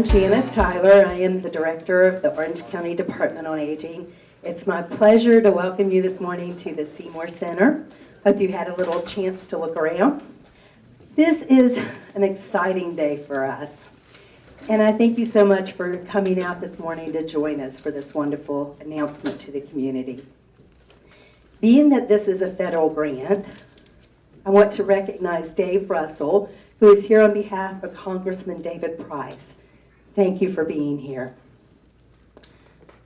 I'm Janice Tyler. I am the director of the Orange County Department on Aging. It's my pleasure to welcome you this morning to the Seymour Center. Hope you had a little chance to look around. This is an exciting day for us, and I thank you so much for coming out this morning to join us for this wonderful announcement to the community. Being that this is a federal grant, I want to recognize Dave Russell, who is here on behalf of Congressman David Price. Thank you for being here.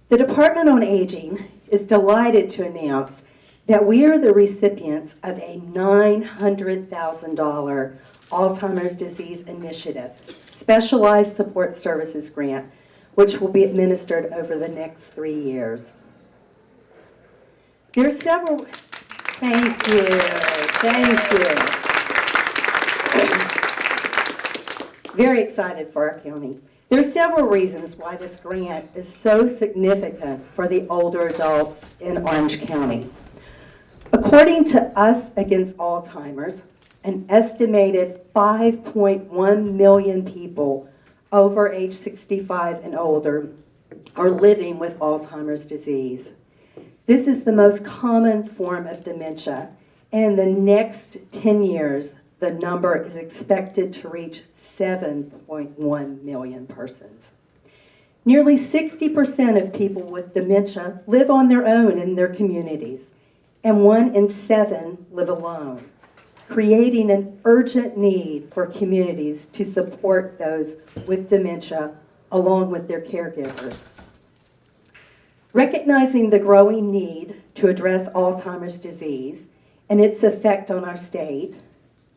The Department on Aging is delighted to announce that we are the recipients of a $900,000 Alzheimer's Disease Initiative Specialized Support Services Grant, which will be administered over the next 3 years. There are several, thank you. Very excited for our county. There are several reasons why this grant is so significant for the older adults in Orange County. According to Us Against Alzheimer's, an estimated 5.1 million people over age 65 and older are living with Alzheimer's disease. This is the most common form of dementia, and in the next 10 years, the number is expected to reach 7.1 million persons. Nearly 60% of people with dementia live on their own in their communities, and 1 in 7 live alone, creating an urgent need for communities to support those with dementia along with their caregivers. Recognizing the growing need to address Alzheimer's disease and its effect on our state,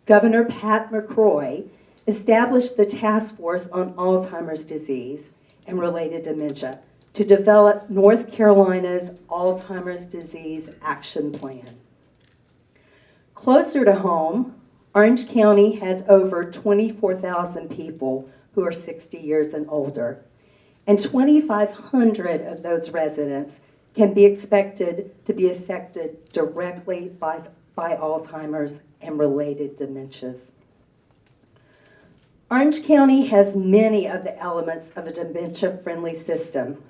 Governor Pat McCrory established the Task Force on Alzheimer's Disease and Related Dementia to develop North Carolina's Alzheimer's Disease Action Plan. Closer to home, Orange County has over 24,000 people who are 60 years and older, and 2,500 of those residents can be expected to be affected directly by Alzheimer's and related dementias. Orange County has many of the elements of a dementia-friendly system.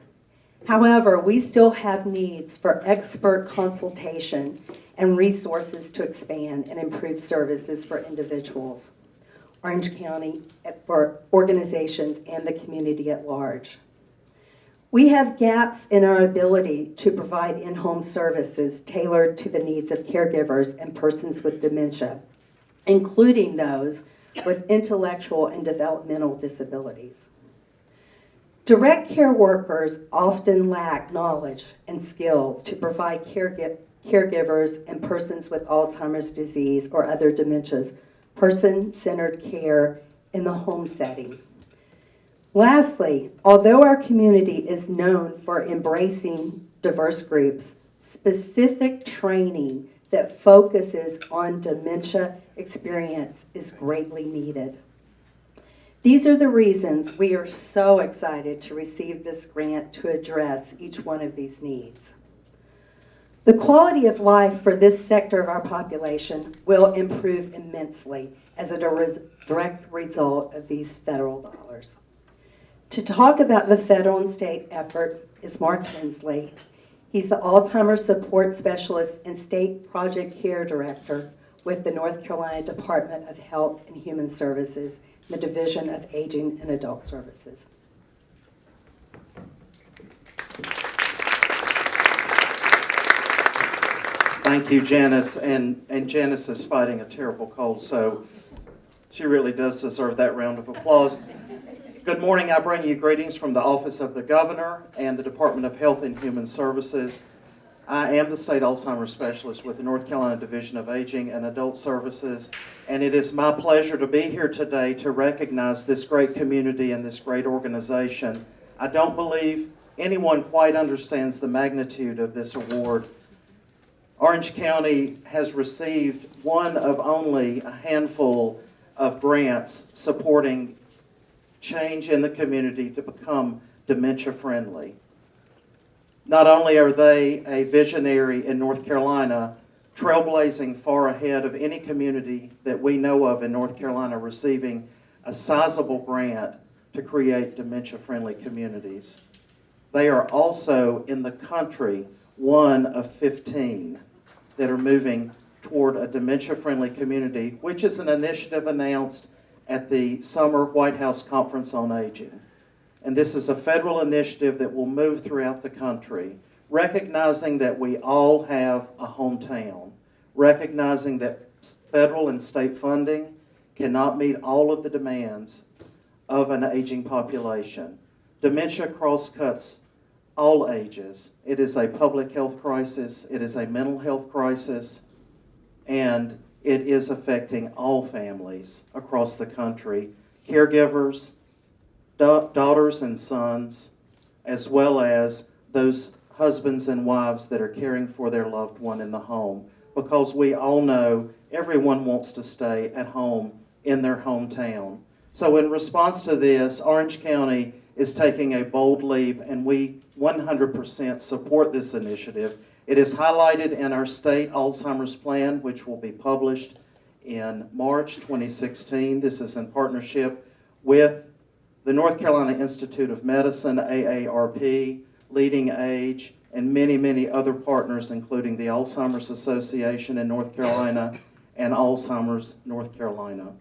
However, we still have needs for expert consultation and resources to expand and improve services for individuals, Orange County, for organizations, and the community at large. We have gaps in our ability to provide in-home services tailored to the needs of caregivers and persons with dementia, including those with intellectual and developmental disabilities. Direct care workers often lack knowledge and skills to provide caregivers and persons with Alzheimer's disease or other dementias person-centered care in the home setting. Lastly, although our community is known for embracing diverse groups, specific training that focuses on dementia experience is greatly needed. These are the reasons we are so excited to receive this grant to address each one of these needs. The quality of life for this sector of our population will improve immensely as a direct result of these federal dollars. To talk about the federal and state effort is Mark Hensley. He's the Alzheimer's Support Specialist and State Project Care Director with the North Carolina Department of Health and Human Services, the Division of Aging and Adult Services. Thank you, Janice. And Janice is fighting a terrible cold, so she really does deserve that round of applause. Good morning. I bring you greetings from the Office of the Governor and the Department of Health and Human Services. I am the State Alzheimer's Specialist with the North Carolina Division of Aging and Adult Services, and it is my pleasure to be here today to recognize this great community and this great organization. I don't believe anyone quite understands the magnitude of this award. Orange County has received one of only a handful of grants supporting change in the community to become dementia-friendly. Not only are they a visionary in North Carolina, trailblazing far ahead of any community that we know of in North Carolina receiving a sizable grant to create dementia-friendly communities. They are also, in the country, one of 15 that are moving toward a dementia-friendly community, which is an initiative announced at the Summer White House Conference on Aging. And this is a federal initiative that will move throughout the country, recognizing that we all have a hometown, recognizing that federal and state funding cannot meet all of the demands of an aging population. Dementia crosscuts all ages. It is a public health crisis, it is a mental health crisis, and it is affecting all families across the country, caregivers, daughters and sons, as well as those husbands and wives that are caring for their loved one in the home, because we all know everyone wants to stay at home in their hometown. So in response to this, Orange County is taking a bold leap, and we 100% support this initiative. It is highlighted in our state Alzheimer's plan, which will be published in March 2016. This is in partnership with the North Carolina Institute of Medicine, AARP, Leading Age, and many, many other partners, including the Alzheimer's Association in North Carolina and Alzheimer's North Carolina.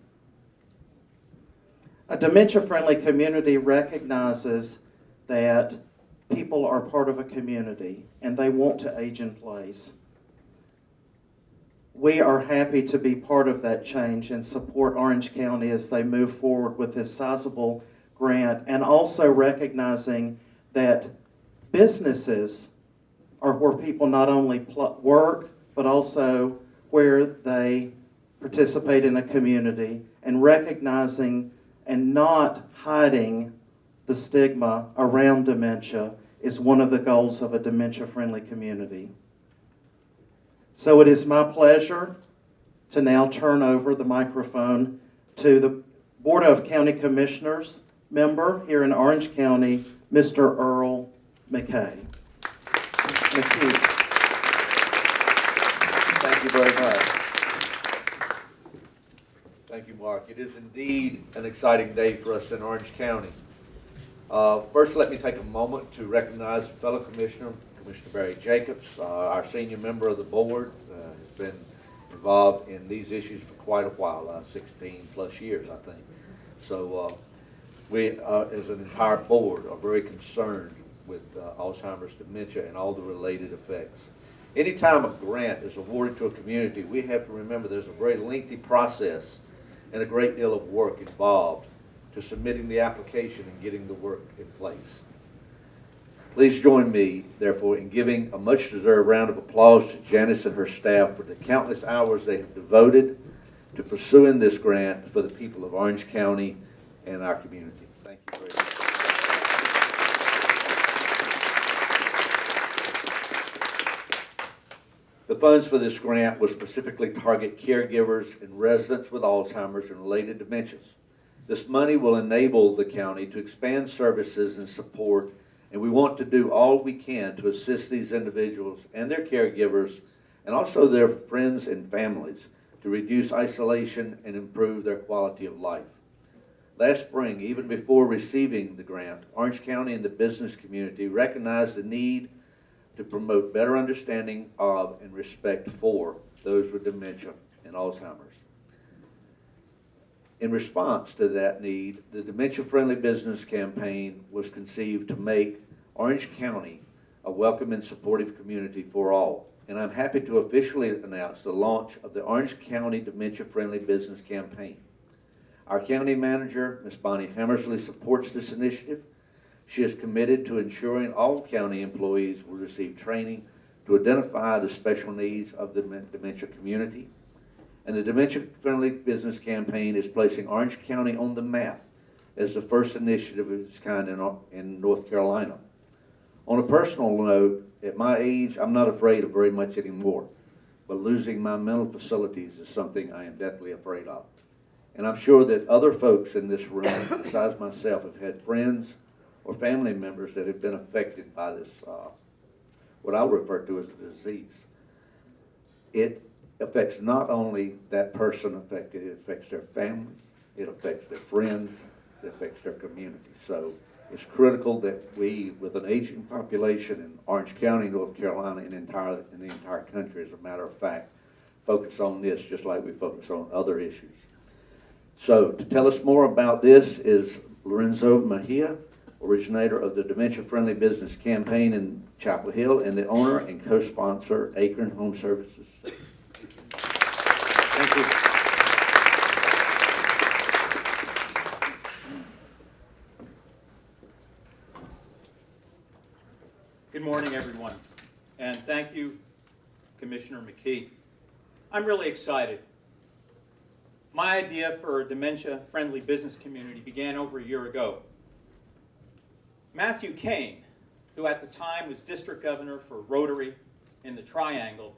A dementia-friendly community recognizes that people are part of a community and they want to age in place. We are happy to be part of that change and support Orange County as they move forward with this sizable grant, and also recognizing that businesses are where people not only work, but also where they participate in a community, and recognizing and not hiding the stigma around dementia is one of the goals of a dementia-friendly community. So it is my pleasure to now turn over the microphone to the Board of County Commissioners member here in Orange County, Mr. Earl McKay. Thank you very much. Thank you, Mark. It is indeed an exciting day for us in Orange County. First, let me take a moment to recognize fellow Commissioner, Commissioner Barry Jacobs, our senior member of the board, has been involved in these issues for quite a while, 16 plus years, I think. So we, as an entire board, are very concerned with Alzheimer's, dementia, and all the related effects. Anytime a grant is awarded to a community, we have to remember there's a very lengthy process and a great deal of work involved to submitting the application and getting the work in place. Please join me, therefore, in giving a much-deserved round of applause to Janice and her staff for the countless hours they have devoted to pursuing this grant for the people of Orange County and our community. Thank you very much. The funds for this grant will specifically target caregivers and residents with Alzheimer's and related dementias. This money will enable the county to expand services and support, and we want to do all we can to assist these individuals and their caregivers, and also their friends and families, to reduce isolation and improve their quality of life. Last spring, even before receiving the grant, Orange County and the business community recognized the need to promote better understanding of and respect for those with dementia and Alzheimer's. In response to that need, the Dementia Friendly Business Campaign was conceived to make Orange County a welcome and supportive community for all. And I'm happy to officially announce the launch of the Orange County Dementia Friendly Business Campaign. Our county manager, Ms. Bonnie Hammersley, supports this initiative. She is committed to ensuring all county employees will receive training to identify the special needs of the dementia community. And the Dementia Friendly Business Campaign is placing Orange County on the map as the first initiative of its kind in North Carolina. On a personal note, at my age, I'm not afraid of very much anymore, but losing my mental facilities is something I am deathly afraid of. And I'm sure that other folks in this room, besides myself, have had friends or family members that have been affected by this, what I'll refer to as a disease. It affects not only that person affected, it affects their families, it affects their friends, that affects their community. So it's critical that we, with an aging population in Orange County, North Carolina, and in the entire country, as a matter of fact, focus on this just like we focus on other issues. So to tell us more about this is Lorenzo Mejia, originator of the Dementia Friendly Business Campaign in Chapel Hill and the owner and co-sponsor Akron Home Services. Thank you. Good morning, everyone, and thank you, Commissioner McKee. I'm really excited. My idea for a dementia-friendly business community began over a year ago. Matthew Kane, who at the time was district governor for Rotary in the Triangle,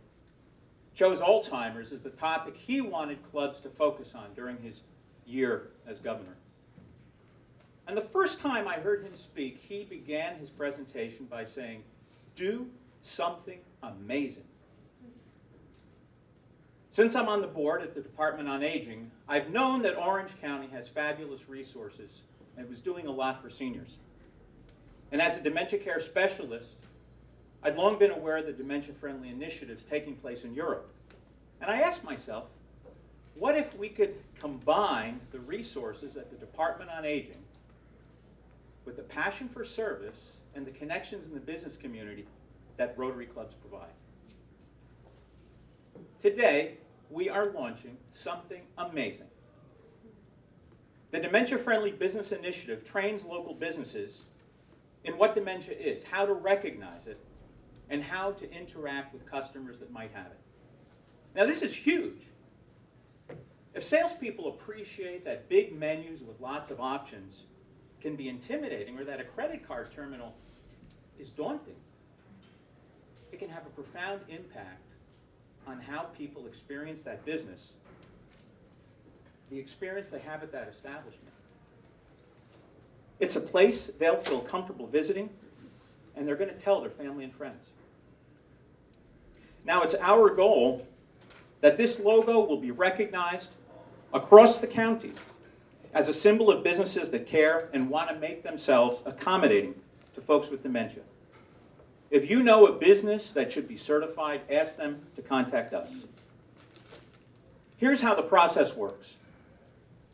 chose Alzheimer's as the topic he wanted clubs to focus on during his year as governor. And the first time I heard him speak, he began his presentation by saying, "Do something amazing." Since I'm on the board at the Department on Aging, I've known that Orange County has fabulous resources and was doing a lot for seniors. And as a dementia care specialist, I'd long been aware of the dementia-friendly initiatives taking place in Europe. And I asked myself, what if we could combine the resources at the Department on Aging with the passion for service and the connections in the business community that Rotary clubs provide? Today, we are launching something amazing. The Dementia Friendly Business Initiative trains local businesses in what dementia is, how to recognize it, and how to interact with customers that might have it. Now, this is huge. If salespeople appreciate that big menus with lots of options can be intimidating, or that a credit card terminal is daunting, it can have a profound impact on how people experience that business, the experience they have at that establishment. It's a place they'll feel comfortable visiting, and they're going to tell their family and friends. Now, it's our goal that this logo will be recognized across the county as a symbol of businesses that care and want to make themselves accommodating to folks with dementia. If you know a business that should be certified, ask them to contact us. Here's how the process works.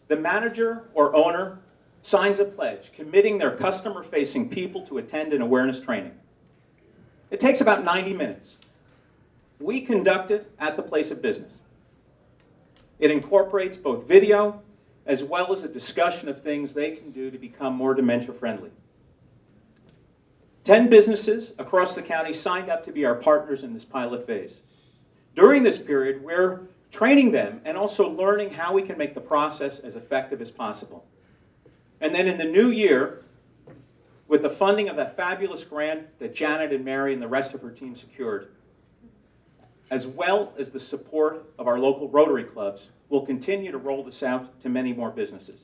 The manager or owner signs a pledge committing their customer-facing people to attend an awareness training. It takes about 90 minutes. We conduct it at the place of business. It incorporates both video as well as a discussion of things they can do to become more dementia-friendly. 10 businesses across the county signed up to be our partners in this pilot phase. During this period, we're training them and also learning how we can make the process as effective as possible. And then in the new year, with the funding of that fabulous grant that Janet and Mary and the rest of her team secured, as well as the support of our local Rotary clubs, we'll continue to roll this out to many more businesses.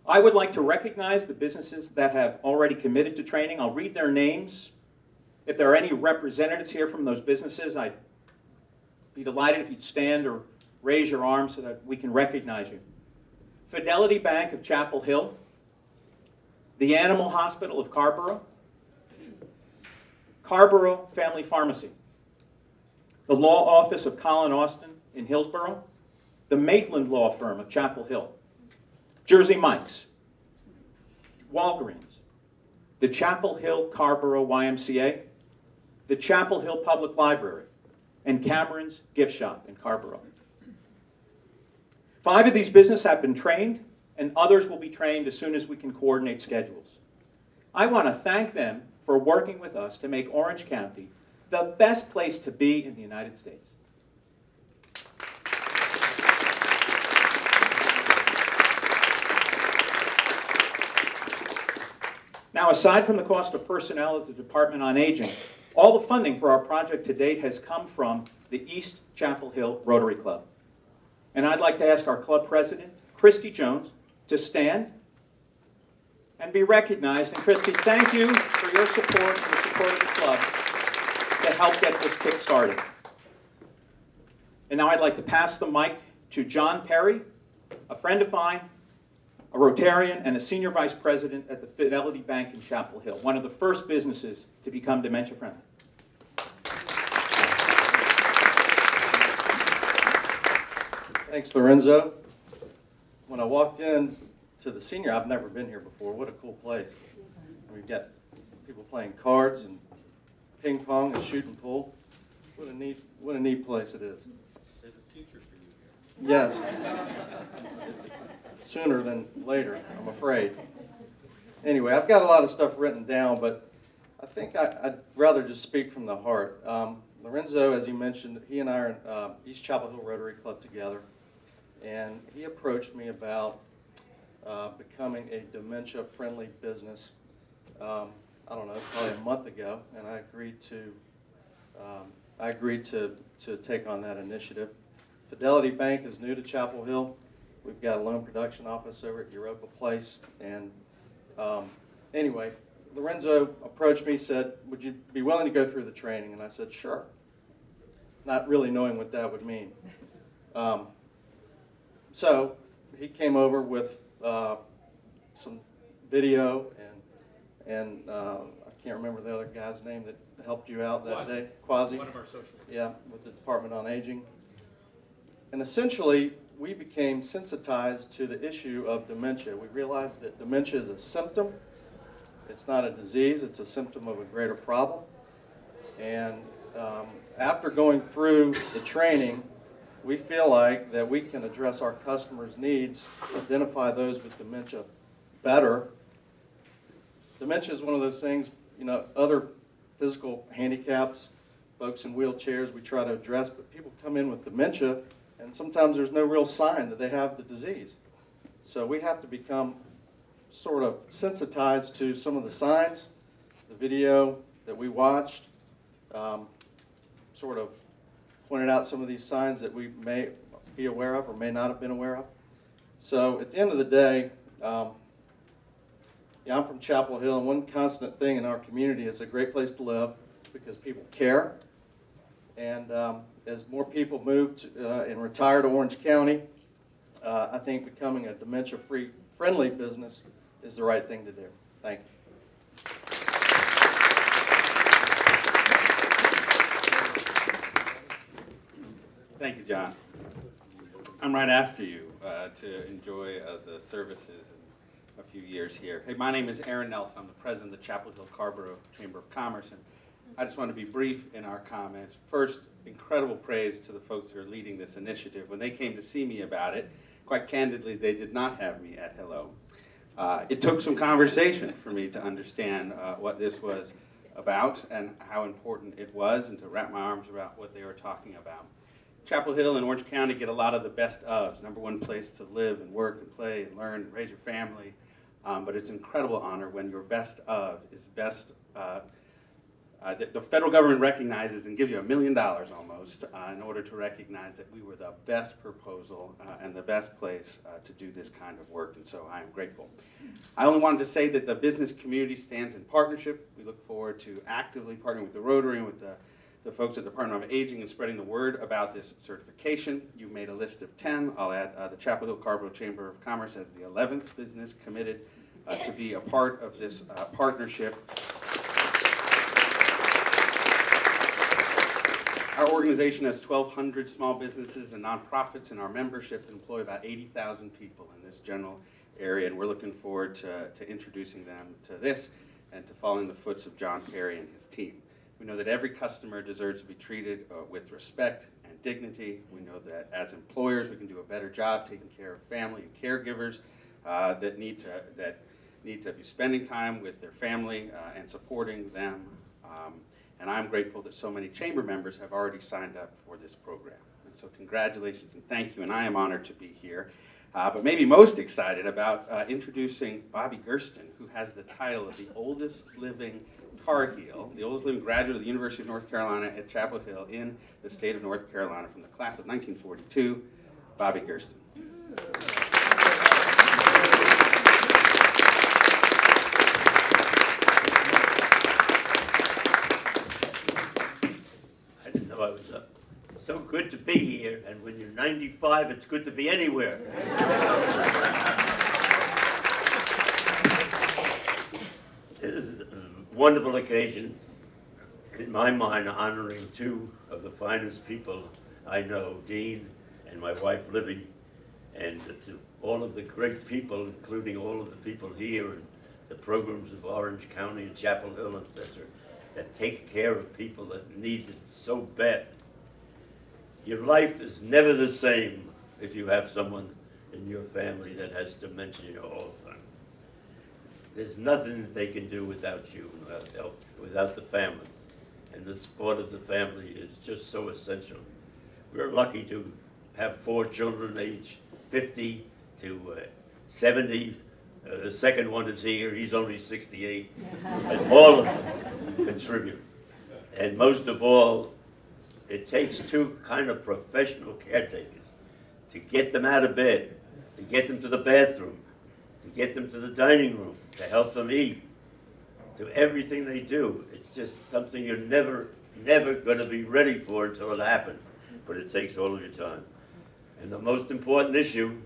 I would like to recognize the businesses that have already committed to training. I'll read their names. If there are any representatives here from those businesses, I'd be delighted if you'd stand or raise your arm so that we can recognize you. Fidelity Bank of Chapel Hill, the Animal Hospital of Carborough, Carborough Family Pharmacy, the Law Office of Colin Austin in Hillsborough, the Maitland Law Firm of Chapel Hill, Jersey Mike's, Walgreens, the Chapel Hill Carborough YMCA, the Chapel Hill Public Library, and Cameron's Gift Shop in Carborough. 5 of these businesses have been trained, and others will be trained as soon as we can coordinate schedules. I want to thank them for working with us to make Orange County the best place to be in the United States. Now, aside from the cost of personnel at the Department on Aging, all the funding for our project to date has come from the East Chapel Hill Rotary Club. And I'd like to ask our club president, Christy Jones, to stand and be recognized. And Christy, thank you for your support and the support of the club to help get this kick started. And now I'd like to pass the mic to John Perry, a friend of mine, a Rotarian, and a senior vice president at the Fidelity Bank in Chapel Hill, one of the first businesses to become dementia-friendly. Thanks, Lorenzo. When I walked in to the senior, I've never been here before. What a cool place. We've got people playing cards and ping pong and shooting pool. What a neat place it is. There's a future for you here. Yes. Sooner than later, I'm afraid. Anyway, I've got a lot of stuff written down, but I think I'd rather just speak from the heart. Lorenzo, as he mentioned, he and I are in East Chapel Hill Rotary Club together, and he approached me about becoming a dementia-friendly business, I don't know, probably a month ago, and I agreed to take on that initiative. Fidelity Bank is new to Chapel Hill. We've got a loan production office over at Europa Place, and anyway, Lorenzo approached me, said, would you be willing to go through the training? And I said, sure, not really knowing what that would mean. So he came over with some video, and I can't remember the other guy's name that helped you out that day. Quasi. One of our social. Yeah, with the Department on Aging. And essentially, we became sensitized to the issue of dementia. We realized that dementia is a symptom. It's not a disease. It's a symptom of a greater problem. And after going through the training, we feel like that we can address our customers' needs, identify those with dementia better. Dementia is one of those things, you know, other physical handicaps, folks in wheelchairs, we try to address, but people come in with dementia, and sometimes there's no real sign that they have the disease. So we have to become sort of sensitized to some of the signs. The video that we watched sort of pointed out some of these signs that we may be aware of or may not have been aware of. So at the end of the day, yeah, I'm from Chapel Hill, and one constant thing in our community is a great place to live because people care. And as more people move to, and retire to Orange County, I think becoming a dementia-free friendly business is the right thing to do. Thank you. Thank you, John. I'm right after you to enjoy the services in a few years here. Hey, my name is Aaron Nelson. I'm the president of the Chapel Hill Carborough Chamber of Commerce, and I just want to be brief in our comments. First, incredible praise to the folks who are leading this initiative. When they came to see me about it, quite candidly, they did not have me at hello. It took some conversation for me to understand what this was about and how important it was, and to wrap my arms around what they were talking about. Chapel Hill and Orange County get a lot of the best ofs. #1 place to live and work and play and learn and raise your family. But it's an incredible honor when your best of is best. The federal government recognizes and gives you $1 million almost in order to recognize that we were the best proposal and the best place to do this kind of work, and so I am grateful. I only wanted to say that the business community stands in partnership. We look forward to actively partnering with the Rotary and with the folks at the Department of Aging and spreading the word about this certification. You made a list of 10. I'll add the Chapel Hill Carborough Chamber of Commerce as the 11th business committed to be a part of this partnership. Our organization has 1,200 small businesses and nonprofits in our membership and employ about 80,000 people in this general area, and we're looking forward to introducing them to this and to following the footsteps of John Perry and his team. We know that every customer deserves to be treated with respect and dignity. We know that as employers, we can do a better job taking care of family and caregivers that need to be spending time with their family and supporting them. And I'm grateful that so many chamber members have already signed up for this program. And so congratulations and thank you, and I am honored to be here. But maybe most excited about introducing Bobby Gersten, who has the title of the oldest living Tar Heel, the oldest living graduate of the University of North Carolina at Chapel Hill in the state of North Carolina from the class of 1942, Bobby Gersten. I didn't know I was up. So good to be here, and when you're 95, it's good to be anywhere. This is a wonderful occasion, in my mind, honoring two of the finest people I know, Dean and my wife Libby, and to all of the great people, including all of the people here and the programs of Orange County and Chapel Hill, etc., that take care of people that need it so bad. Your life is never the same if you have someone in your family that has dementia all the time. There's nothing that they can do without you, without help, without the family. And the support of the family is just so essential. We're lucky to have 4 children aged 50 to 70. The second one is here, he's only 68. And all of them contribute. And most of all, it takes 2 kind of professional caretakers to get them out of bed, to get them to the bathroom, to get them to the dining room, to help them eat, to everything they do. It's just something you're never going to be ready for until it happens, but it takes all of your time. And the most important issue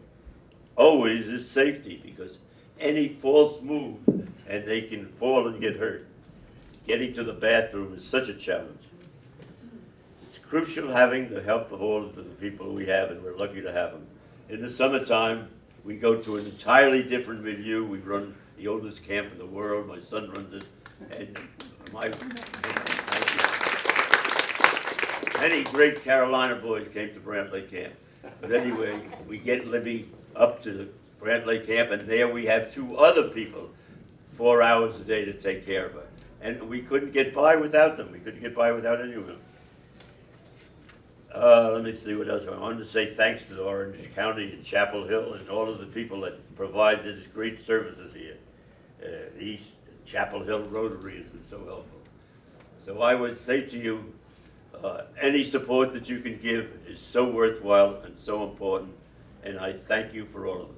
always is safety, because any false move and they can fall and get hurt. Getting to the bathroom is such a challenge. It's crucial having the help of all of the people we have, and we're lucky to have them. In the summertime, we go to an entirely different milieu. We run the oldest camp in the world. My son runs it, and many great Carolina boys came to Brant Lake Camp. But anyway, we get Libby up to the Brant Lake Camp, and there we have 2 other people 4 hours a day to take care of her. And we couldn't get by without them. We couldn't get by without any of them. Let me see what else. I wanted to say thanks to Orange County and Chapel Hill and all of the people that provide these great services here. The East Chapel Hill Rotary has been so helpful. So I would say to you, any support that you can give is so worthwhile and so important, and I thank you for all of us.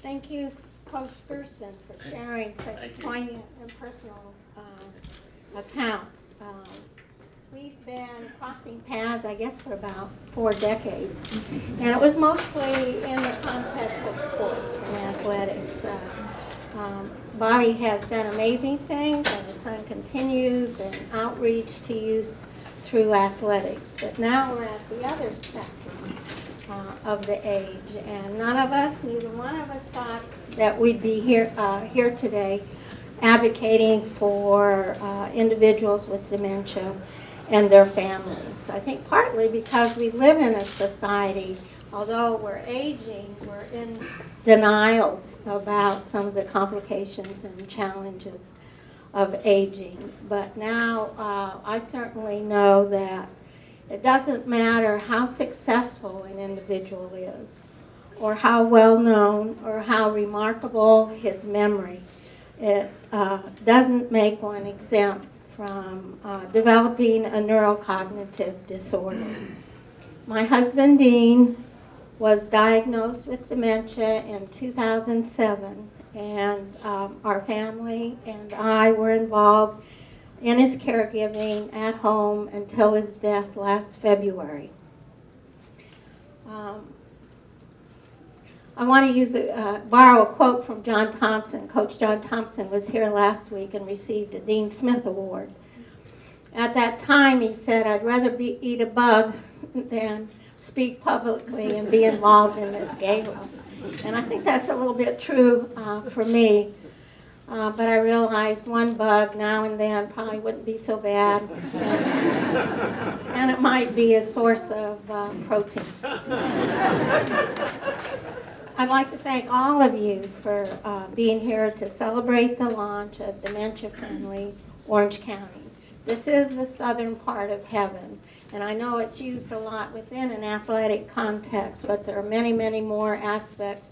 Thank you, Coach Gerson, for sharing such poignant and personal accounts. We've been crossing paths, I guess, for about 4 decades, and it was mostly in the context of sports and athletics. Bobby has done amazing things, and his son continues an outreach to youth through athletics. But now we're at the other spectrum of the age, and none of us, neither one of us, thought that we'd be here today advocating for individuals with dementia and their families. I think partly because we live in a society, although we're aging, we're in denial about some of the complications and challenges of aging. But now I certainly know that it doesn't matter how successful an individual is, or how well known, or how remarkable his memory. It doesn't make one exempt from developing a neurocognitive disorder. My husband, Dean, was diagnosed with dementia in 2007, and our family and I were involved in his caregiving at home until his death last February. I want to borrow a quote from John Thompson. Coach John Thompson was here last week and received a Dean Smith Award. At that time, he said, "I'd rather eat a bug than speak publicly and be involved in this gala." And I think that's a little bit true for me. But I realized one bug now and then probably wouldn't be so bad. And it might be a source of protein. I'd like to thank all of you for being here to celebrate the launch of Dementia Friendly Orange County. This is the southern part of heaven, and I know it's used a lot within an athletic context, but there are many, many more aspects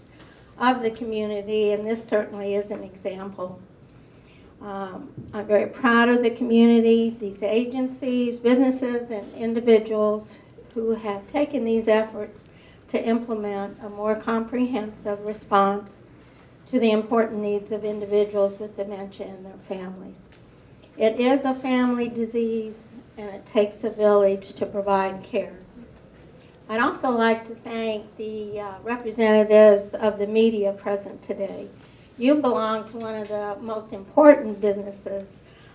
of the community, and this certainly is an example. I'm very proud of the community, these agencies, businesses, and individuals who have taken these efforts to implement a more comprehensive response to the important needs of individuals with dementia and their families. It is a family disease, and it takes a village to provide care. I'd also like to thank the representatives of the media present today. You belong to one of the most important businesses,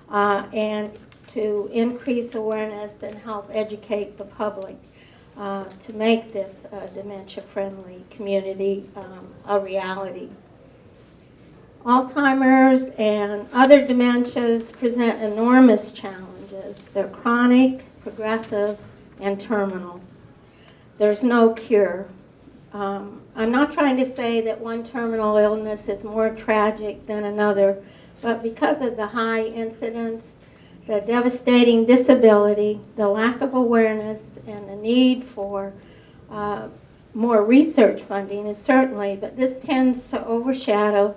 and to increase awareness and help educate the public to make this dementia-friendly community a reality. Alzheimer's and other dementias present enormous challenges. They're chronic, progressive, and terminal. There's no cure. I'm not trying to say that one terminal illness is more tragic than another, but because of the high incidence, the devastating disability, the lack of awareness, and the need for more research funding, and certainly, but this tends to overshadow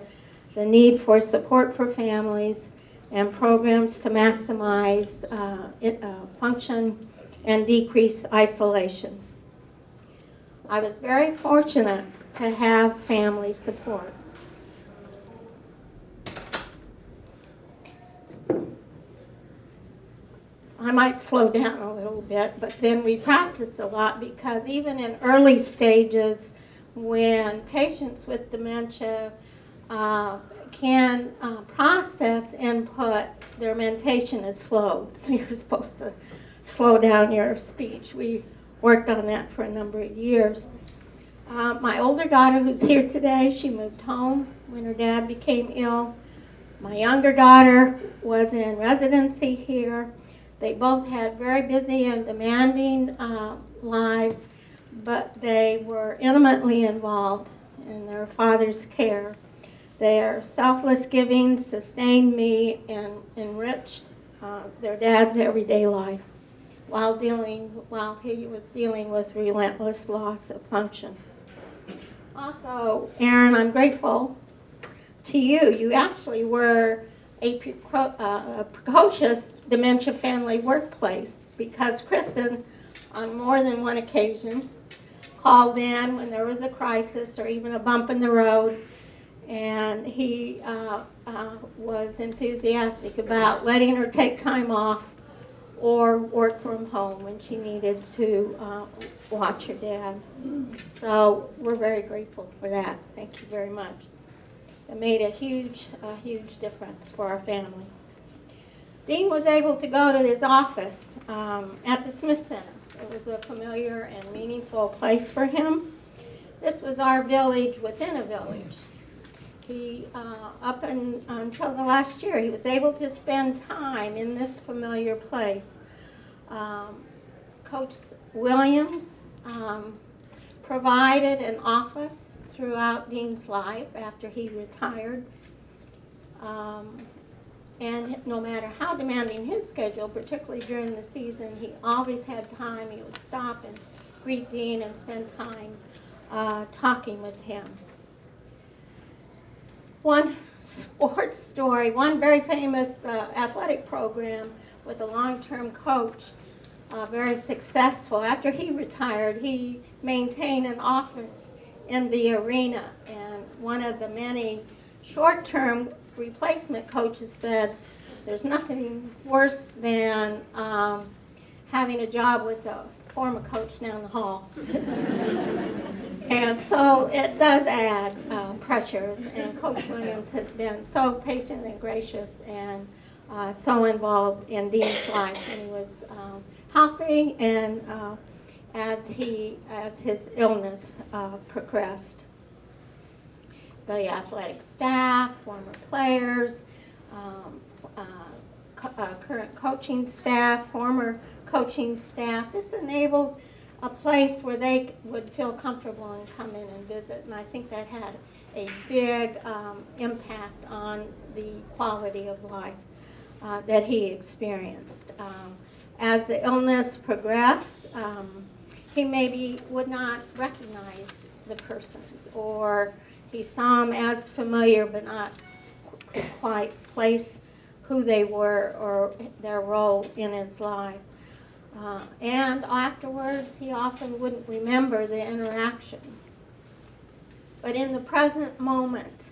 the need for support for families and programs to maximize function and decrease isolation. I was very fortunate to have family support. I might slow down a little bit, but then we practiced a lot because even in early stages, when patients with dementia can process input, their mentation is slowed. So you're supposed to slow down your speech. We worked on that for a number of years. My older daughter, who's here today, she moved home when her dad became ill. My younger daughter was in residency here. They both had very busy and demanding lives, but they were intimately involved in their father's care. Their selfless giving sustained me and enriched their dad's everyday life while he was dealing with relentless loss of function. Also, Aaron, I'm grateful to you. You actually were a precocious dementia-friendly workplace because Kristen, on more than one occasion, called in when there was a crisis or even a bump in the road, and he was enthusiastic about letting her take time off or work from home when she needed to watch her dad. So we're very grateful for that. Thank you very much. It made a huge difference for our family. Dean was able to go to his office at the Smith Center. It was a familiar and meaningful place for him. This was our village within a village. He, until the last year, he was able to spend time in this familiar place. Coach Williams provided an office throughout Dean's life after he retired. And no matter how demanding his schedule, particularly during the season, he always had time. He would stop and greet Dean and spend time talking with him. One sports story, one very famous athletic program with a long-term coach, very successful. After he retired, he maintained an office in the arena, and one of the many short-term replacement coaches said, there's nothing worse than having a job with a former coach down the hall. And so it does add pressures, and Coach Williams has been so patient and gracious and so involved in Dean's life when he was healthy and as his illness progressed. The athletic staff, former players, current coaching staff, former coaching staff. This enabled a place where they would feel comfortable and come in and visit, and I think that had a big impact on the quality of life that he experienced. As the illness progressed, he maybe would not recognize the persons, or he saw them as familiar but not quite place who they were or their role in his life. And afterwards, he often wouldn't remember the interaction. But in the present moment,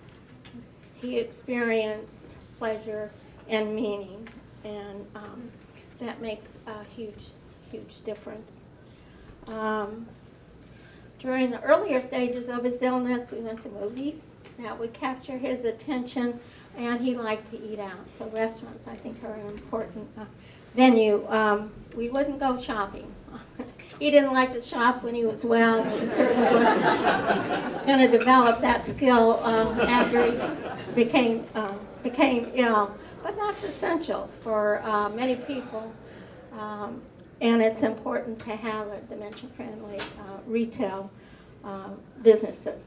he experienced pleasure and meaning, and that makes a huge difference. During the earlier stages of his illness, we went to movies that would capture his attention, and he liked to eat out. So restaurants, I think, are an important venue. We wouldn't go shopping. He didn't like to shop when he was well, and he certainly wasn't going to develop that skill after he became ill. But that's essential for many people, and it's important to have a dementia-friendly retail businesses.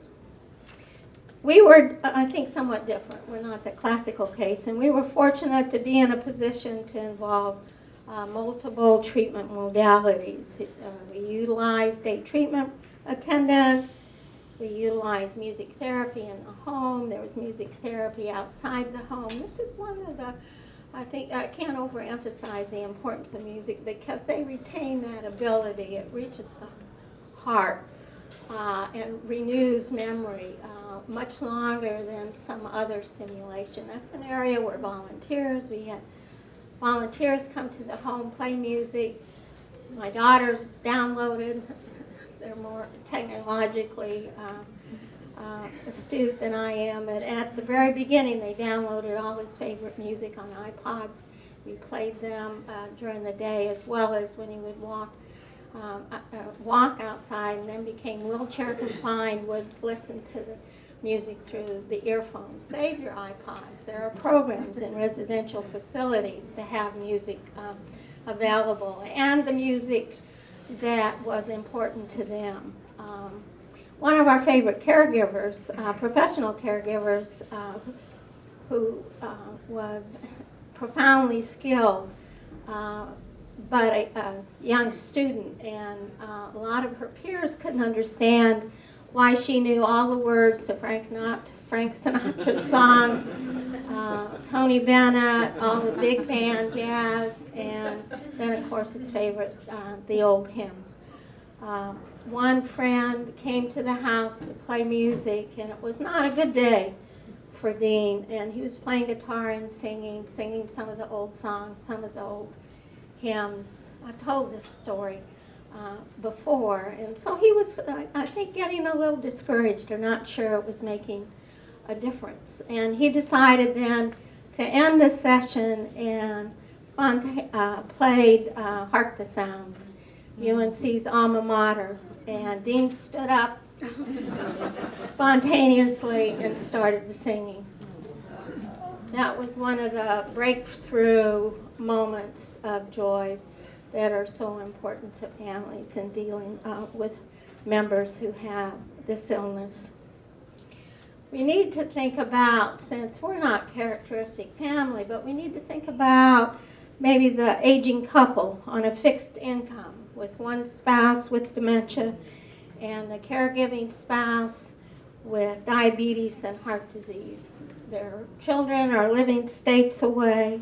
We were, I think, somewhat different. We're not the classical case, and we were fortunate to be in a position to involve multiple treatment modalities. We utilized day treatment attendants. We utilized music therapy in the home. There was music therapy outside the home. This is one of the, I think, I can't overemphasize the importance of music because they retain that ability. It reaches the heart and renews memory much longer than some other stimulation. That's an area where volunteers, we had volunteers come to the home, play music. My daughters downloaded. They're more technologically astute than I am. And at the very beginning, they downloaded all his favorite music on iPods. We played them during the day, as well as when he would walk outside, and then became wheelchair confined, would listen to the music through the earphones. Save your iPods. There are programs in residential facilities to have music available, and the music that was important to them. One of our favorite caregivers, professional caregivers, who was profoundly skilled, but a young student, and a lot of her peers couldn't understand why she knew all the words to Frank Sinatra's songs, Tony Bennett, all the big band jazz, and then of course his favorite, the old hymns. One friend came to the house to play music, and it was not a good day for Dean, and he was playing guitar and singing some of the old songs, some of the old hymns. I've told this story before, and so he was, I think, getting a little discouraged or not sure it was making a difference. And he decided then to end the session and played Hark the Sounds, UNC's alma mater. And Dean stood up spontaneously and started singing. That was one of the breakthrough moments of joy that are so important to families in dealing with members who have this illness. We need to think about, since we're not characteristic family, but we need to think about maybe the aging couple on a fixed income with one spouse with dementia and the caregiving spouse with diabetes and heart disease. Their children are living states away.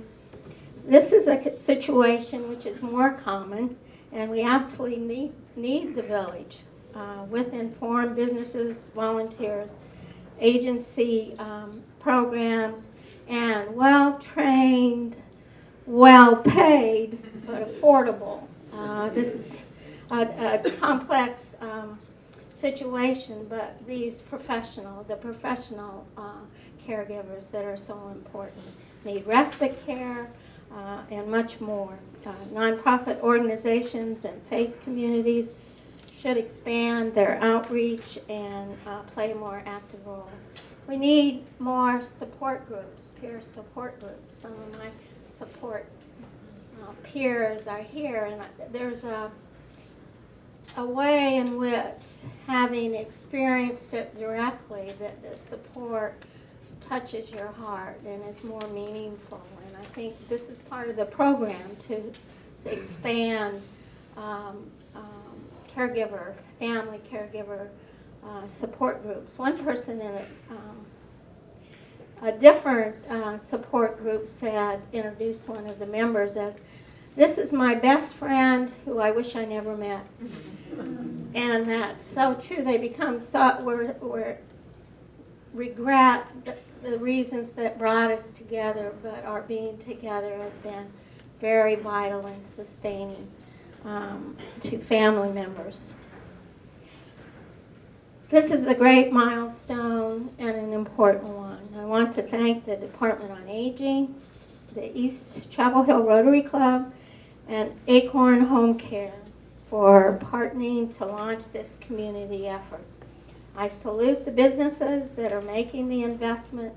This is a situation which is more common, and we absolutely need the village with informed businesses, volunteers, agency programs, and well-trained, well-paid, but affordable. This is a complex situation, but the professional caregivers that are so important need respite care and much more. Nonprofit organizations and faith communities should expand their outreach and play a more active role. We need more support groups, peer support groups. Some of my support peers are here, and there's a way in which, having experienced it directly, that the support touches your heart and is more meaningful. And I think this is part of the program to expand family caregiver support groups. One person in a different support group introduced one of the members as, "This is my best friend who I wish I never met." And that's so true. They become regret the reasons that brought us together, but our being together has been very vital and sustaining to family members. This is a great milestone and an important one. I want to thank the Department on Aging, the East Chapel Hill Rotary Club, and Acorn Home Care for partnering to launch this community effort. I salute the businesses that are making the investment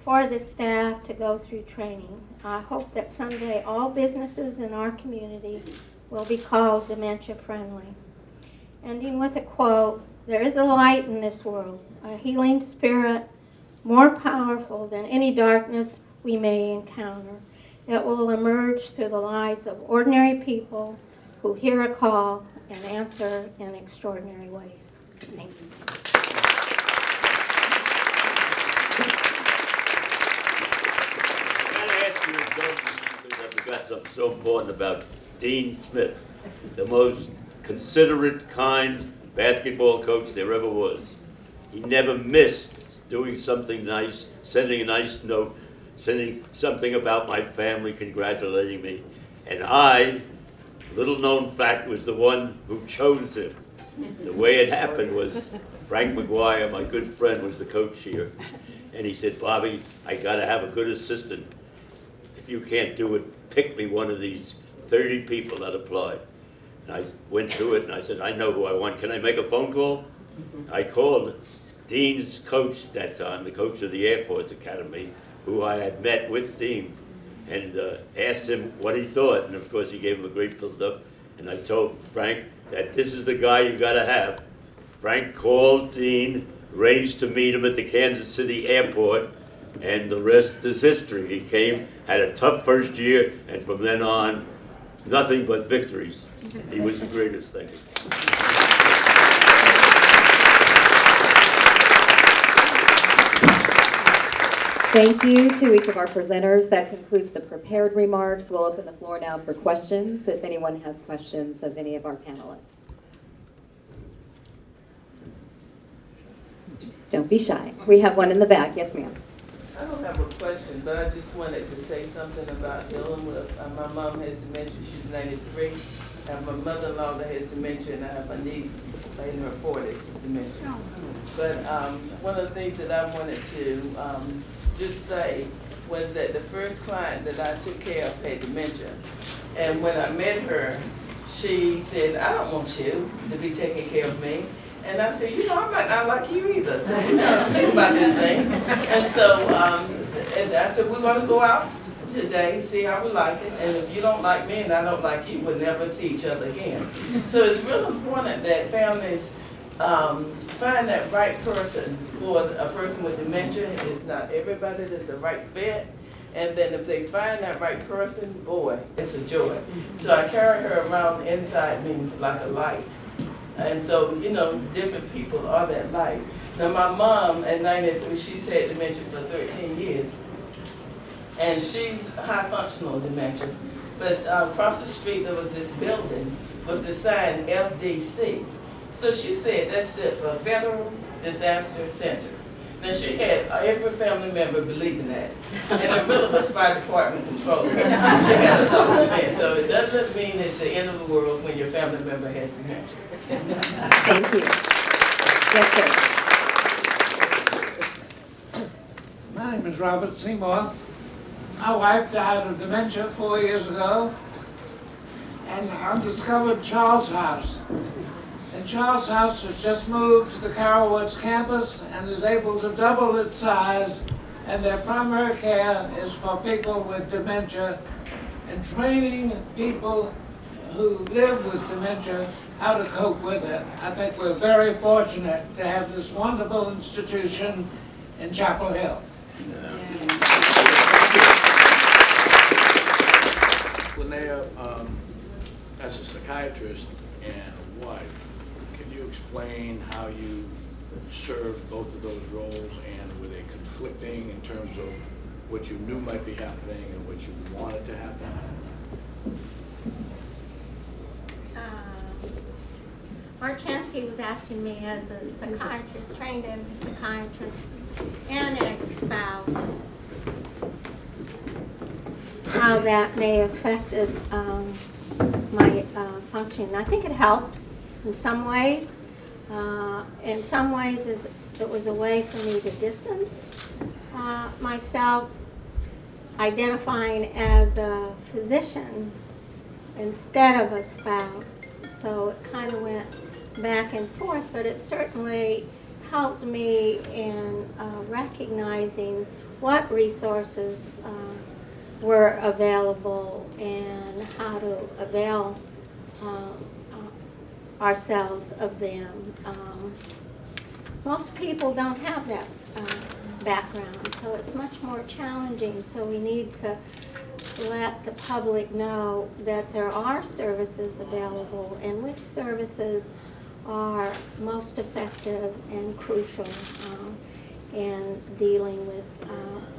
for the staff to go through training. I hope that someday all businesses in our community will be called dementia friendly. Ending with a quote, "There is a light in this world, a healing spirit more powerful than any darkness we may encounter. It will emerge through the lives of ordinary people who hear a call and answer in extraordinary ways." Thank you. I gotta ask you, because I forgot something so important about Dean Smith, the most considerate, kind basketball coach there ever was. He never missed doing something nice, sending a nice note, sending something about my family, congratulating me. And I, little known fact, was the one who chose him. The way it happened was Frank McGuire, my good friend, was the coach here. And he said, "Bobby, I gotta have a good assistant. If you can't do it, pick me one of these 30 people that applied." And I went through it and I said, "I know who I want. Can I make a phone call?" I called Dean's coach that time, the coach of the Air Force Academy, who I had met with Dean, and asked him what he thought. And of course he gave him a great build-up. And I told Frank that this is the guy you gotta have. Frank called Dean, arranged to meet him at the Kansas City airport, and the rest is history. He came, had a tough first year, and from then on, nothing but victories. He was the greatest, thank you. Thank you to each of our presenters. That concludes the prepared remarks. We'll open the floor now for questions, if anyone has questions of any of our panelists. Don't be shy. We have one in the back. Yes, ma'am. I don't have a question, but I just wanted to say something about dealing with, my mom has dementia, she's 93. I have my mother-in-law that has dementia, and I have a niece in her 40s with dementia. But one of the things that I wanted to just say was that the first client that I took care of had dementia. And when I met her, she said, "I don't want you to be taking care of me." And I said, "You know, I might not like you either, so we got to think about this thing." And so and I said, "We're going to go out today, see how we like it. And if you don't like me and I don't like you, we'll never see each other again." So it's real important that families find that right person for a person with dementia. It's not everybody that's the right fit. And then if they find that right person, boy, it's a joy. So I carry her around inside me like a light. And so, you know, different people are that light. Now my mom at 93, she's had dementia for 13 years. And she's high functional dementia. But across the street there was this building with the sign FDC. So she said that's it for Federal Disaster Center. Now she had every family member believing that. And it really was fire department control. She had a document. So it doesn't mean it's the end of the world when your family member has dementia. Thank you. Yes, sir. My name is Robert Seymour. My wife died of dementia 4 years ago, and I discovered Charles House. And Charles House has just moved to the Carroll Woods campus and is able to double its size, and their primary care is for people with dementia and training people who live with dementia how to cope with it. I think we're very fortunate to have this wonderful institution in Chapel Hill. Linnea, as a psychiatrist and a wife, can you explain how you served both of those roles, and were they conflicting in terms of what you knew might be happening and what you wanted to happen? Mark Chansky was asking me as a psychiatrist, trained as a psychiatrist, and as a spouse, how that may have affected my functioning. I think it helped in some ways. In some ways, it was a way for me to distance myself, identifying as a physician instead of a spouse. So it kind of went back and forth, but it certainly helped me in recognizing what resources were available and how to avail ourselves of them. Most people don't have that background, so it's much more challenging. So we need to let the public know that there are services available and which services are most effective and crucial in dealing with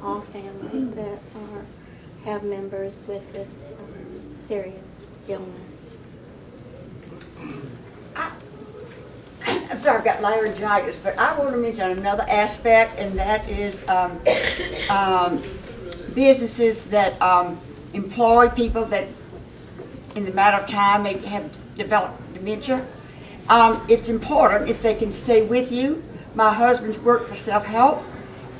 all families that have members with this serious illness. I'm sorry, I've got laryngitis, but I want to mention another aspect, and that is businesses that employ people that in the matter of time may have developed dementia. It's important if they can stay with you. My husband's worked for self-help,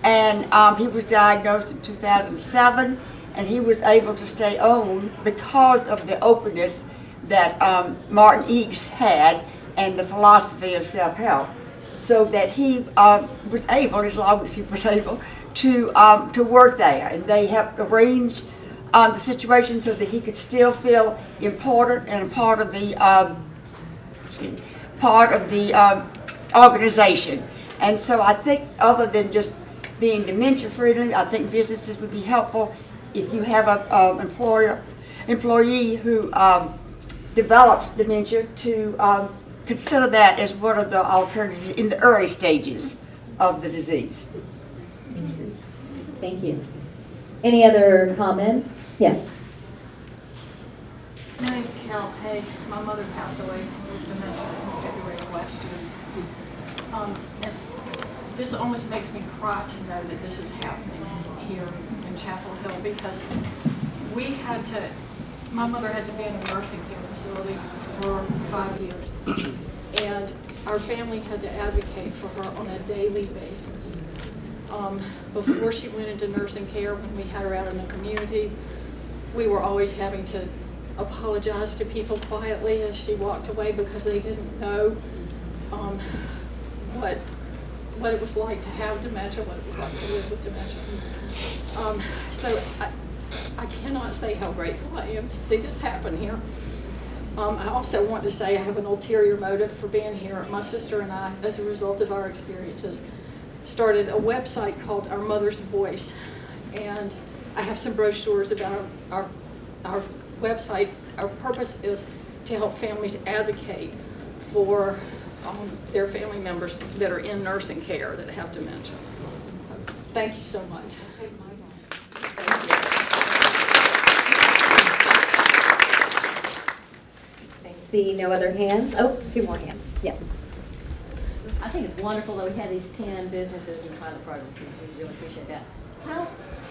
and he was diagnosed in 2007, and he was able to stay on because of the openness that Martin Eakes had and the philosophy of self-help, so that he was able, as long as he was able, to work there. And they helped arrange the situation so that he could still feel important and a part of the organization. And so I think, other than just being dementia-friendly, I think businesses would be helpful if you have an employee who develops dementia to consider that as one of the alternatives in the early stages of the disease. Thank you. Any other comments? Yes. My name's Carol Hay. My mother passed away with dementia in February of last year. And this almost makes me cry to know that this is happening here in Chapel Hill, because my mother had to be in a nursing care facility for 5 years. And our family had to advocate for her on a daily basis. Before she went into nursing care, when we had her out in the community, we were always having to apologize to people quietly as she walked away, because they didn't know what it was like to have dementia, what it was like to live with dementia. So I cannot say how grateful I am to see this happen here. I also want to say I have an ulterior motive for being here. My sister and I, as a result of our experiences, started a website called Our Mother's Voice. And I have some brochures about our website. Our purpose is to help families advocate for their family members that are in nursing care that have dementia. So, thank you so much. I see no other hands. Oh, two more hands. Yes. I think it's wonderful that we have these 10 businesses in the pilot program. We really appreciate that.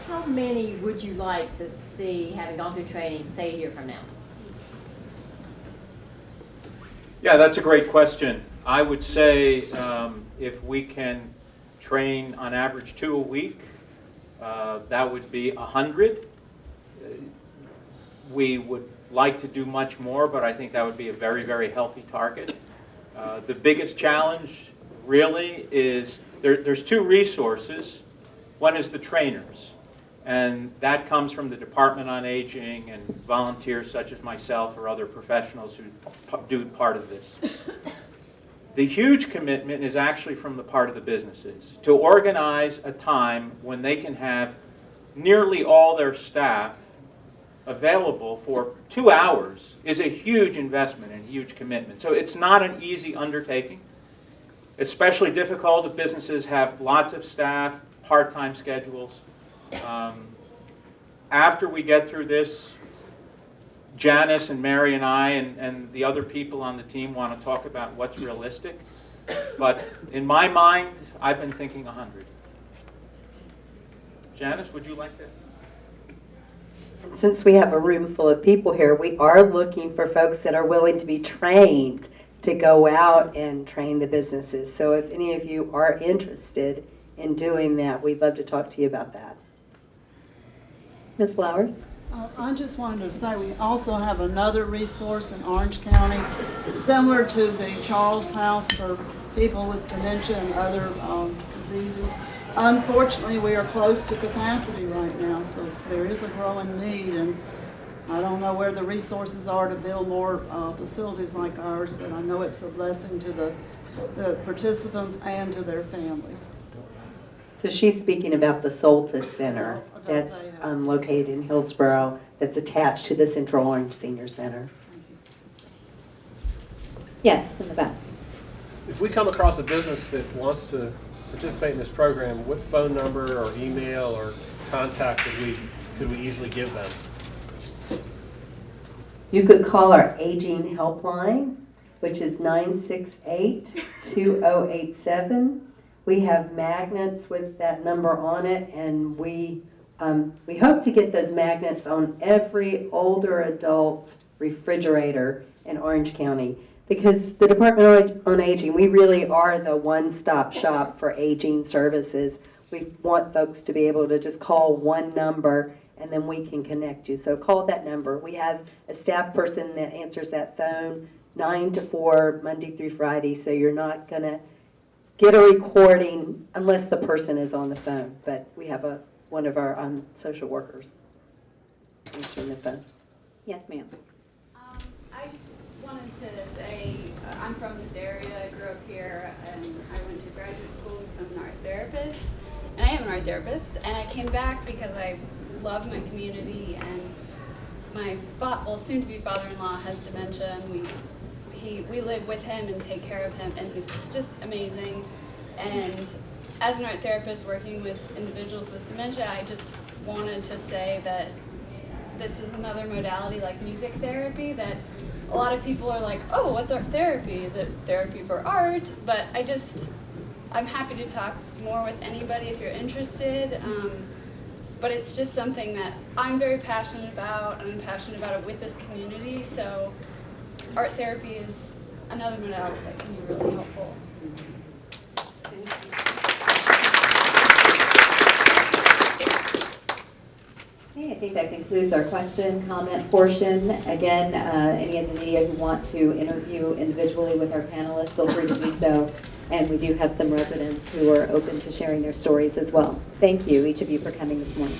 How many would you like to see, having gone through training, say a year from now? Yeah, that's a great question. I would say if we can train on average 2 a week, that would be 100. We would like to do much more, but I think that would be a very, very healthy target. The biggest challenge really is there's 2 resources. One is the trainers, and that comes from the Department on Aging and volunteers such as myself or other professionals who do part of this. The huge commitment is actually from the part of the businesses to organize a time when they can have nearly all their staff available for 2 hours is a huge investment and a huge commitment. So it's not an easy undertaking. Especially difficult if businesses have lots of staff, part-time schedules. After we get through this, Janice and Mary and I and the other people on the team want to talk about what's realistic. But in my mind, I've been thinking 100. Janice, would you like to? And since we have a room full of people here, we are looking for folks that are willing to be trained to go out and train the businesses. So if any of you are interested in doing that, we'd love to talk to you about that. Ms. Flowers? I just wanted to say we also have another resource in Orange County, similar to the Charles House for people with dementia and other diseases. Unfortunately, we are close to capacity right now, so there is a growing need, and I don't know where the resources are to build more facilities like ours, but I know it's a blessing to the participants and to their families. So she's speaking about the Soltis Center that's located in Hillsborough, that's attached to the Central Orange Senior Center. Yes, in the back. If we come across a business that wants to participate in this program, what phone number or email or contact could we easily give them? You could call our aging helpline, which is 968-2087. We have magnets with that number on it, and we hope to get those magnets on every older adult's refrigerator in Orange County, because the Department on Aging, we really are the one-stop shop for aging services. We want folks to be able to just call one number and then we can connect you. So call that number. We have a staff person that answers that phone 9 to 4, Monday through Friday, so you're not going to get a recording unless the person is on the phone. But we have one of our social workers answering the phone. Yes, ma'am. I just wanted to say I'm from this area. I grew up here, and I went to graduate school to become an art therapist. And I am an art therapist, and I came back because I love my community, and my soon-to-be father-in-law has dementia, and we live with him and take care of him, and he's just amazing. And as an art therapist working with individuals with dementia, I just wanted to say that this is another modality like music therapy that a lot of people are like, oh, what's art therapy? Is it therapy for art? But I'm happy to talk more with anybody if you're interested. But it's just something that I'm very passionate about, and I'm passionate about it with this community. So art therapy is another modality that can be really helpful. Okay, I think that concludes our question, comment portion. Again, any of the media who want to interview individually with our panelists, feel free to do so. And we do have some residents who are open to sharing their stories as well. Thank you, each of you, for coming this morning.